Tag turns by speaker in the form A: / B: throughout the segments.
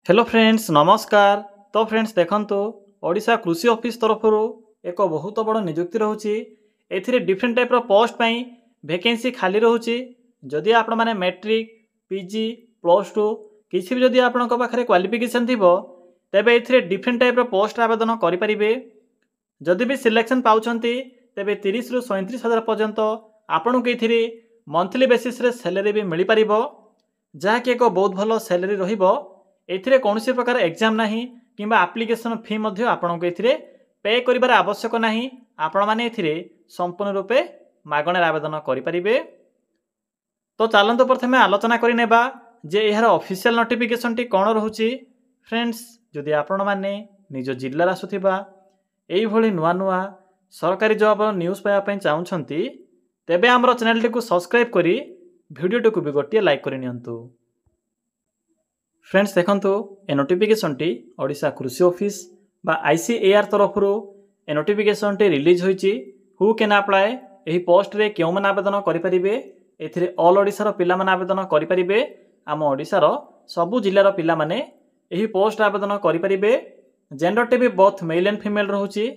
A: Hello friends नमस्कार। तो friends देखंतु ओडिशा कृषि ऑफिस तरफ एक बहुत बड़ नियुक्ति रोचे। एथिरे डिफरेंट टाइप रो पोस्ट पई वैकेंसी खाली रोचे। जदि आपण माने मैट्रिक पीजी प्लस टू किसी भी जदि आपन पाखे क्वालिफिकेशन थिबो तेबे एथिरे डिफरेंट टाइप रो पोस्ट आवेदन करि परिबे। जदि भी सिलेक्शन पाउछंती तेबे 30 रु 37 हजार पर्यंत आपन के एथिरे मंथली बेसिस रे सैलरी भी मिल पारिबो, जहा कि एक बहुत भलो सैलरी रहिबो। एथिरे कौनसी प्रकार एग्जाम नहीं किंबा एप्लिकेशन फी मध्य आपनको एथिरे पे करिबार आवश्यक नहीं। आपण माने एथिरे संपूर्ण रूपे मागणे आवेदन करि परिबे। तो चलंतु प्रथमे आलोचना करि नेबा जे एहार ऑफिशियल नोटिफिकेशन टी कोन रहउची। फ्रेंड्स जदि आपण माने निज जिल्ला आसुथिबा एई भली नुआ नुआ सरकारी जॉब न्यूज़ पाया पई चाहुछंती तेबे हमरो चैनल टी को सब्सक्राइब करी वीडियो टी को भी गोटिए लाइक करि नियंतु। फ्रेंड्स देखंतु ए नोटिफिकेशन टी ओडिशा कृषि ऑफिस बा आईसीएआर तरफ ए नोटिफिकेशन टी रिलीज होईची। हु कैन अप्लाई एही पोस्ट रे केउ मन आवेदन करि परिबे। एथिरे ऑल ओडिसा रो पिला मन आवेदन करि परिबे। आम ओडिसा रो सबु जिल्ला रो पिला माने एही पोस्ट आवेदन करि परिबे। जेंडर टे भी बोथ मेल एंड फीमेल रहउची।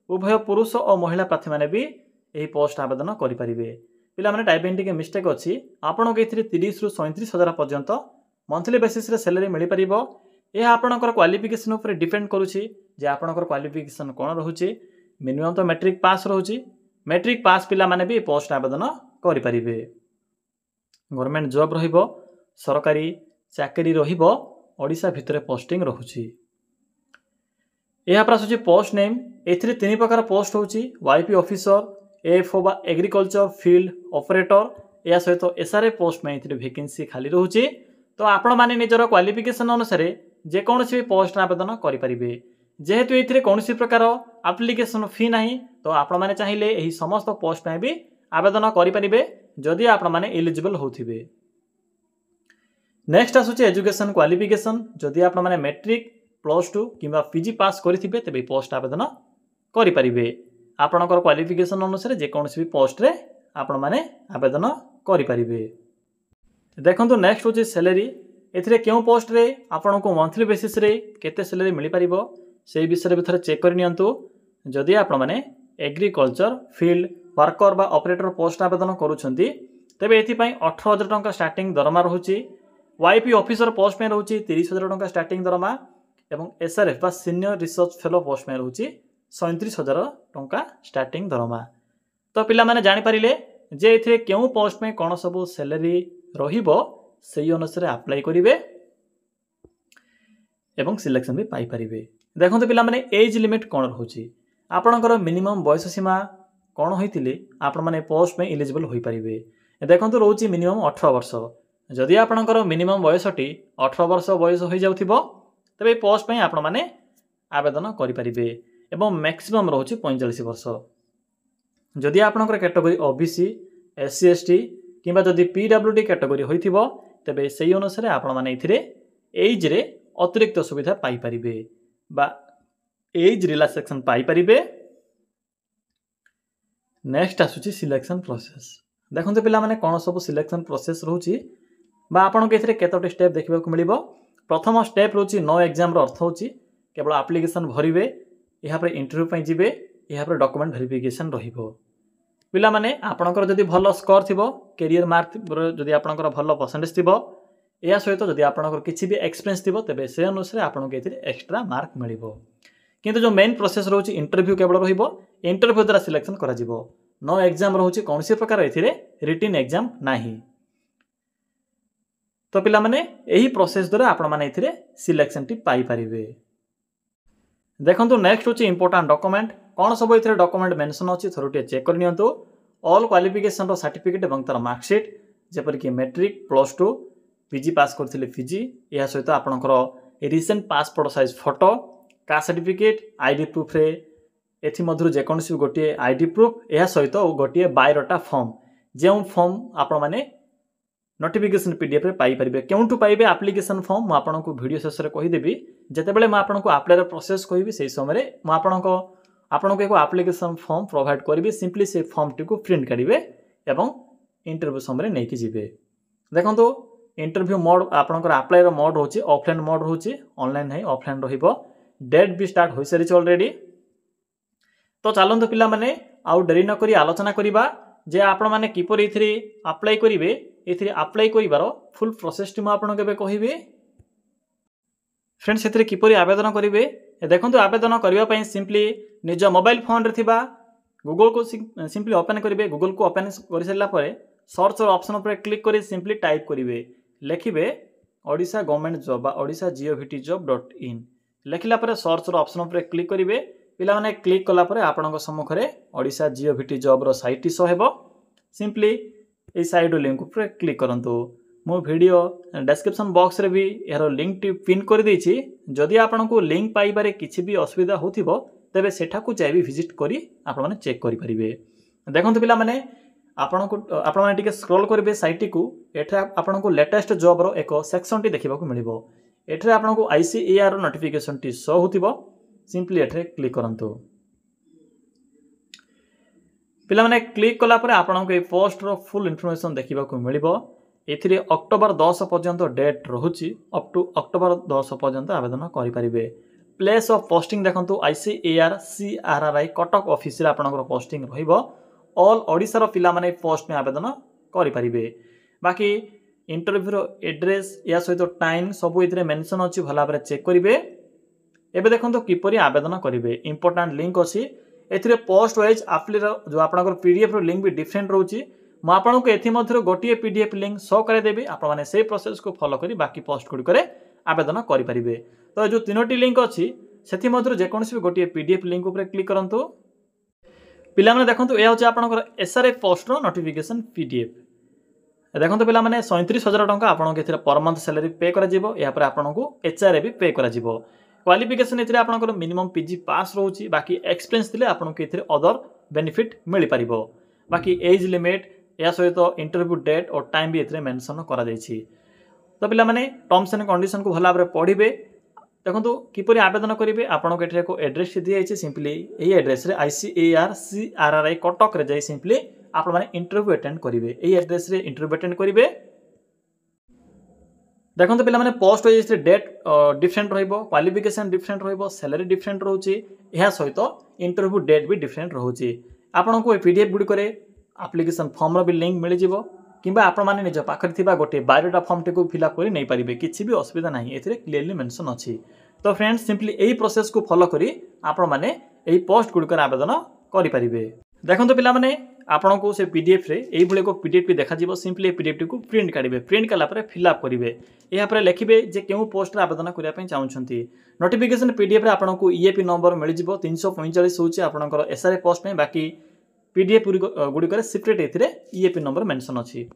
A: उभय पुरुष और महिला प्रार्थी माने भी एही पोस्ट आवेदन करि परिबे। पिला माने टाइपिंग टी के मिस्टेक अछि। आपन के एथिरे 30 रु 37 हजार पर्यंत मंथली बेसिस रे सैलरी मिल पारिबो। यह आपनकर क्वालिफिकेशन ऊपर डिपेंड करूची जे आपनकर क्वालिफिकेशन कोन रहउची। मिनिमम तो मैट्रिक पास रहउची। मैट्रिक पास पिला माने भी पोस्ट आवेदन करि परिबे। गवर्नमेंट जॉब रहिबो, सरकारी चाकरी रहिबो, ओडिशा भितरे पोस्टिंग रहउची। यह प्रासुची पोस्ट नेम। एथिरे तीन प्रकार पोस्ट होउची। वाईपी ऑफिसर, एएफओ बा एग्रीकल्चर फील्ड ऑपरेटर, या सहित एसआरए पोस्ट में एथिरे वैकेंसी खाली रहउची। तो आपण माने निजर क्वालिफिकेशन अनुसार जे कोनोसी भी पोस्ट आवेदन करि परिबे। जेहेतु एथिरे कोनोसी प्रकार एप्लिकेशन फी नाही तो आपण माने चाहिए एही समस्त पोस्ट में भी आवेदन करि परिबे जदि आपण माने एलिजिबल होथिबे। नेक्स्ट आसुचे एजुकेशन क्वालिफिकेशन। जदि आपण माने मैट्रिक प्लस टू किंबा पीजी पास करिथिबे तेबे पोस्ट आवेदन करि परिबे। आपणकर क्वालिफिकेशन अनुसार जे कोनोसी भी पोस्ट रे आपण माने आवेदन करि परिबे। देखंतु नेक्स्ट होची सैलरी। एथिरे केउ पोस्ट रे आपन को मंथली बेसिस रे केते सैलरी मिली पारिबो सेही विषय भी थरे चेक कर नियंतु। जदि आपण माने एग्रीकल्चर फील्ड वर्कर बा ऑपरेटर पोस्ट आवेदन करूछंती तेबे एथि पई 18000 टंका स्टार्टिंग दरमा रहउची। वाईपी ऑफिसर पोस्ट में रहउची 30000 टंका स्टार्टिंग दरमा एवं एसआरएफ बा सीनियर रिसर्च फेलो पोस्ट में रहउची 37000 टंका स्टार्टिंग दरमा। तो पिला माने जानि परिले जे एथिरे केउ पोस्ट में कोन सब सैलरी रहिबो सेही अनुसार अप्लाई करिवे एवं सिलेक्शन भी पाई परिवे। देखंतु पिला माने एज लिमिट कोन रहउची। आपनकर मिनिमम बयस सीमा कोन होइतिले आपण माने पोस्ट में एलिजिबल होई परिवे। देखंतु रहउची मिनिमम 18 वर्ष। जदि आपनकर मिनिमम बयसटी 18 वर्ष बयस होई जाउथिबो तबे पोस्ट में आपण माने आवेदन करि परिवे एवं मैक्सिमम रहउची 45 वर्ष। जदि आपनकर कैटेगरी ओबीसी एससी एसटी किंबा जदि पीडब्ल्यूडी कैटेगरी होइथिबो तबे सेही अनुसार आपण माने इथिरे एज रे अतिरिक्त सुविधा पाई परिबे बा एज रिलैक्सेशन पाई परिबे। नेक्स्ट आसुची सिलेक्शन प्रोसेस। देखंतु पिला माने कोन सब सिलेक्शन प्रोसेस रहउची बा आपण के इथिरे केतोटी स्टेप देखिबा को मिलिबो। प्रथम स्टेप रहउची नो एग्जाम रो अर्थ होउची केवल एप्लिकेशन भरिबे, एहा पर इंटरव्यू पई जिबे, एहा पर डॉक्यूमेंट वेरिफिकेशन रहिबो। पिला माने आपनकर जदि भलो स्कोर थिबो, करियर मार्क जदि आपनकर भलो परसेंटेज थिबो, या सहित जदि आपनकर किछि भी एक्सपीरियंस थिबो तबे से अनुसार आपनके एथिरे एक्स्ट्रा मार्क मिलिबो। किंतु जो मेन प्रोसेस रहउची इंटरव्यू केवल रहिबो। इंटरव्यू द्वारा सिलेक्शन करा जिवो। नो एग्जाम रहउची कोनसी प्रकार एथिरे रिटन एग्जाम नाही। तो पिला माने एही प्रोसेस द्वारा आपण माने एथिरे सिलेक्शन टी पाई परिबे। देखंतु नेक्स्ट होची इंपोर्टेंट डॉक्यूमेंट। कोन सब एथिरे डॉक्यूमेंट मेंशन अछि थोरटे चेक कर नियंतु। ऑल क्वालिफिकेशन रो सर्टिफिकेट एवं तार मार्कशीट जेपर कि मैट्रिक प्लस टू पीजी पास करथिले पीजी, या सहित आपनकर recent passport size photo, caste certificate, ID proof रे एथि मधुर जे कोनसी गोटिए आईडी प्रूफ, या सहित गोटिए बायोडाटा फॉर्म जे फॉर्म आपण माने नोटिफिकेशन पीडीएफ रे पाई परिबे। केउंटू पाइबे एप्लिकेशन फॉर्म मु आपनको वीडियो शेष रे कहि देबी। जते बेले मु आपनको अप्लाई रे प्रोसेस कहिबी सेही समय रे मु आपनको एक एप्लिकेशन फॉर्म प्रोवाइड करबी। सिंपली से फॉर्म टी को प्रिंट करिवे एवं इंटरव्यू समय रे नै कि जिवे। देखंतु इंटरव्यू मोड आपंकर आप्लायर मोड रोचे ऑफलाइन मोड रोचे ऑनलाइन नहीं ऑफलाइन रहिबो डेट भी स्टार्ट हो सारी ऑलरेडी। तो चलते पिला माने आउ डेरी न करी आलोचना करिबा जे आपण माने किपर एथिरे अप्लाई करिवे एथिरे अप्लाई करिवार फुल प्रोसेस टी म आपण केबे कहिबे। फ्रेंड्स एथिरे किपर आवेदन करिवे देखंतु आवेदन करिवा पई सिंपली निज मोबाइल फोन रे थिबा गूगल को सिंपली ओपन करिवे। गूगल को ओपन कर सारा पर सर्च ऑप्शन पर क्लिक करी सिंपली टाइप करिवे लिखिबे ओडिशा गवर्नमेंट जॉब बा ओडिशा jiovtjob.in लिखिला पर सर्च ऑप्शन पर क्लिक करिवे। पिला माने क्लिक कला पर आपनक सम्मुख रे ओडिशा jiovtjob रो साइट शो हेबो। सिंपली ए साइड लिंक पर क्लिक करंतु। मो वीडियो डिस्क्रिप्शन बॉक्स रे भी यार लिंक टी पिन कर देछि। जदि आपनकु लिंक पाई बारे किछि भी असुविधा होथिबो तेबे सेठा को जाय भी विजिट करी आपण माने चेक करि परिबे। देखंतु पिला माने आपण माने टिके स्क्रॉल करिवे साइट को एठा आपनकु लेटेस्ट जॉब रो एक सेक्शन टी देखिबा को मिलिबो। एठरे आपनकु ICAR नोटिफिकेशन टी शो होथिबो। सिंपली एठरे क्लिक करंतु। पिला माने क्लिक कला पर आपनकु ए पोस्ट रो फुल इन्फॉर्मेशन देखिबा को मिलिबो। एथिरे अक्टोबर 10 पर्यंत डेट रहुची अप टू अक्टोबर 10 पर्यंत आवेदन करि परिबे। प्लेस ऑफ पोस्टिंग देखंतु ICAR CRRI कटक ऑफिस रे आपनकर पोस्टिंग रहिबो। ऑल ओडिसा रो पिला माने पोस्ट में आवेदन करि परिबे। बाकी इंटरव्यू रो एड्रेस या सहित टाइम सब इतरे मेंशन अछि भला भाबरे चेक करिवे। एबे देखंतु किपरि आवेदन करिवे इंपोर्टेंट लिंक अछि एथिरे पोस्ट वाइज अप्लाई रो जो आपनकर PDF रो लिंक भी डिफरेंट रहउची। म आपनको एथि मध्य गोटिए PDF लिंक शो करे देबी आपण माने से प्रोसेस को फॉलो करी बाकी पोस्ट गुडी करे आवेदन करि परिबे। तो जो तीनोटी लिंक अछि सेथि मध्य जे कोनसी भी गोटिए PDF लिंक ऊपर क्लिक करंतु। पिला माने देखंतु ए होची आपनकर SRA पोस्ट रो नोटिफिकेशन PDF। देखंतु पिला माने 37,000 टंका आपनको एथिरे पर मंथ सैलरी पे करा जिवो। या पर आपनको HRA भी पे करा जिवो। क्वालिफिकेशन एथिरे आपनकर मिनिमम PG पास रहउची। बाकी एक्सपीरियंस दिले आपनको एथिरे अदर बेनिफिट मिलि परिबो। बाकी एज लिमिट या सहित इंटरव्यू डेट और टाइम भी एथिरे मेंशन करा जायछि। तो पिला माने टर्म्स एंड कंडीशन को भला भाबरे पढिबे। देखंतु किपरि आवेदन करिवे आपनको एथिरे को एड्रेस दिया जायछि। सिंपली एई एड्रेस रे ICAR CRRI कटक रे जाई सिंपली आपण माने इंटरव्यू अटेंड करिवे। एई एड्रेस रे इंटरव्यू अटेंड करिवे। देखंतु पिला माने पोस्ट वाइज डेट डिफरेंट रहइबो क्वालिफिकेशन डिफरेंट रहइबो सैलरी डिफरेंट रहउची। एहा सहित इंटरव्यू डेट भी डिफरेंट रहउची। आपनको ए PDF गुडी करे एप्लिकेशन फॉर्म रो भी लिंक मिल जिवो किबा आपण माने निज पाखरे थिबा गोटे बायोडाटा फॉर्म टेको फिल अप करी नै परिबे। किछि भी असुविधा नाही एथिरे क्लियरली मेंशन अछि। तो फ्रेंड्स सिंपली एई प्रोसेस को फॉलो करी आपण माने एई पोस्ट गुडी करे आवेदन करि परिबे। देखंतु पिला माने आपनको से PDF रे एई भले को PDF भी देखा जिवो। सिंपली PDF टी को प्रिंट काढिबे। प्रिंट कला पर फिल अप करिवे। एहा पर लिखिबे जे केउ पोस्ट रे आवेदन करिया पई चाहउछंती। नोटिफिकेशन PDF रे आपनको EAP नंबर मिल जिवो 345 होची आपनकर SRA पोस्ट में। बाकी PDF गुडी करे सेपरेट एथिरे EAP नंबर मेंशन अछि।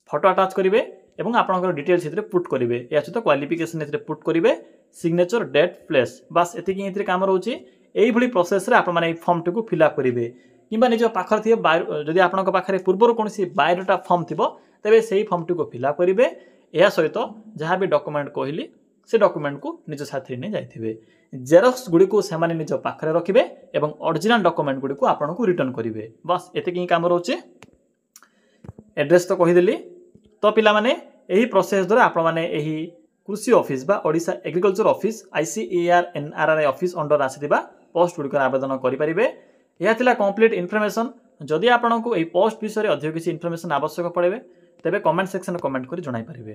A: फोटो अटैच करिवे एवं आपनकर डिटेल्स एथिरे पुट करिवे। या सहित क्वालिफिकेशन एथिरे पुट करिवे सिग्नेचर डेट प्लेस बस एतिकी एथिरे काम रहउची। एई भली प्रोसेस रे आपण माने फॉर्म टी को फिल अप करिवे किबा निज पाखर थिए जदि आपनक पाखरे पूर्वर कोनसी बायोडाटा फॉर्म थिबो तबे सेही फॉर्म टी को फिल अप करिवे। या सहित जहां भी डॉक्यूमेंट कहली से डॉक्यूमेंट को निज साथी नै जायथिबे। जेरॉक्स गुडी को सेमाने निज पाखरे रखिबे एवं ओरिजिनल डॉक्यूमेंट गुडी को आपन को रिटर्न करिवे। बस एतिकी काम रहउची। एड्रेस तो कहि देली। तो पिला माने एही प्रोसेस द्वारा आपण माने एही कृषि ऑफिस बा Odisha agriculture office ICAR NRRI office under आसीबा पोस्ट गुडी कर आवेदन करि परिबे। यह थिला कंप्लीट इन्फॉर्मेशन। जदि आपन को एही पोस्ट विषय रे अधिक किछि इन्फॉर्मेशन आवश्यक पड़े तेबे कमेंट सेक्शन में कमेंट करी जणाई परिबे।